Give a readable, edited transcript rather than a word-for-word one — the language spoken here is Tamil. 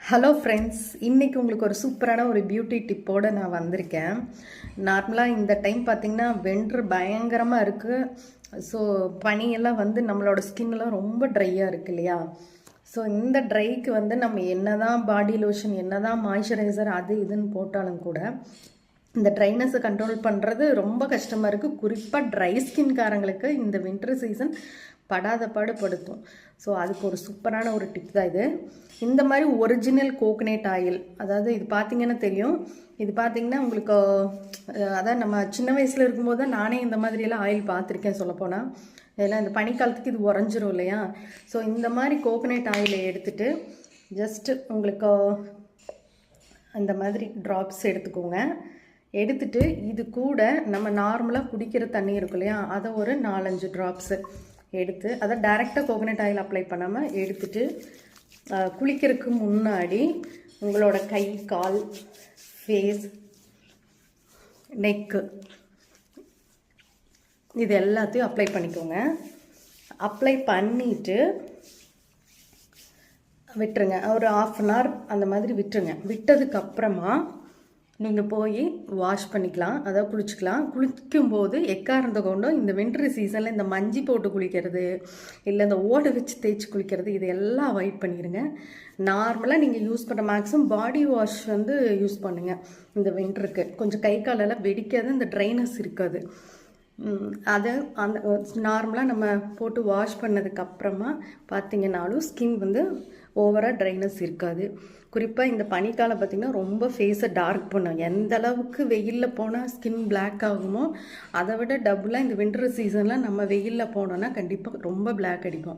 ஹலோ ஃப்ரெண்ட்ஸ், இன்றைக்கி உங்களுக்கு ஒரு சூப்பரான ஒரு பியூட்டி டிப்போடு நான் வந்திருக்கேன். நார்மலாக இந்த டைம் பார்த்திங்கன்னா வென்ட்ரு பயங்கரமாக இருக்குது. ஸோ பனியெல்லாம் வந்து நம்மளோட ஸ்கின்னெலாம் ரொம்ப ட்ரையாக இருக்குது இல்லையா? ஸோ இந்த ட்ரைக்கு வந்து நம்ம என்ன தான் பாடி லோஷன், என்ன தான் மாய்ஸ்சரைசர் அது இதுன்னு போட்டாலும் கூட இந்த ட்ரைனஸை கண்ட்ரோல் பண்ணுறது ரொம்ப கஷ்டமாக இருக்குது. குறிப்பாக ட்ரை ஸ்கின்காரங்களுக்கு இந்த வின்டர் சீசன் படாத பாடு படுத்தும். ஸோ அதுக்கு ஒரு சூப்பரான ஒரு டிப் தான் இது. இந்த மாதிரி ஒரிஜினல் கோகனட் ஆயில், அதாவது இது பார்த்திங்கன்னா தெரியும். இது பார்த்திங்கன்னா உங்களுக்கு அதான் நம்ம சின்ன வயசில் இருக்கும்போது தான் நானே இந்த மாதிரியெல்லாம் ஆயில் பார்த்துருக்கேன் சொல்லப்போனால். ஏன்னா இந்த பனிக்காலத்துக்கு இது உறைஞ்சிரும் இல்லையா? ஸோ இந்த மாதிரி கோகனட் ஆயிலை எடுத்துகிட்டு ஜஸ்ட்டு உங்களுக்கு அந்த மாதிரி ட்ராப்ஸ் எடுத்துக்கோங்க. எடுத்துட்டு இது கூட நம்ம நார்மலாக குடிக்கிற தண்ணி இருக்கும் இல்லையா, அதை ஒரு 4-5 ட்ராப்ஸு எடுத்து அதை டைரெக்டாக கோகனட் ஆயில் அப்ளை பண்ணாமல் எடுத்துட்டு குளிக்கிறதுக்கு முன்னாடி உங்களோட கை, கால், ஃபேஸ், நெக்கு இது எல்லாத்தையும் அப்ளை பண்ணிக்கோங்க. அப்ளை பண்ணிவிட்டு விட்டுருங்க. ஒரு 1/2 hour அந்த மாதிரி விட்டுருங்க. விட்டதுக்கப்புறமா நீங்கள் போய் வாஷ் பண்ணிக்கலாம், அதாவது குளிச்சுக்கலாம். குளிக்கும்போது எக்காரணத்தை கொண்டும் இந்த வின்டர் சீசனில் இந்த மஞ்சி போட்டு குளிக்கிறது, இல்லை இந்த ஓடு வச்சு தேய்ச்சி குளிக்கிறது, இது எல்லாம் அவாய்ட் பண்ணிடுங்க. நார்மலாக நீங்கள் யூஸ் பண்ணுற மேக்ஸிமம் பாடி வாஷ் வந்து யூஸ் பண்ணுங்கள். இந்த வின்டருக்கு கொஞ்சம் கை காலெல்லாம் வெடிக்காது, இந்த ட்ரைனஸ் இருக்காது. அதை அந்த நார்மலாக நம்ம போட்டு வாஷ் பண்ணதுக்கப்புறமா பார்த்திங்கனாலும் ஸ்கின் வந்து ஓவராக ட்ரைனஸ் இருக்காது. குறிப்பாக இந்த பனிக்காலம் பார்த்திங்கன்னா ரொம்ப ஃபேஸை டார்க் பண்ணும். எந்த அளவுக்கு வெயிலில் போனால் ஸ்கின் பிளாக் ஆகுமோ அதை விட டபுளாக இந்த வின்டர் சீசனில் நம்ம வெயிலில் போனோன்னா கண்டிப்பாக ரொம்ப பிளாக் அடிக்கும்.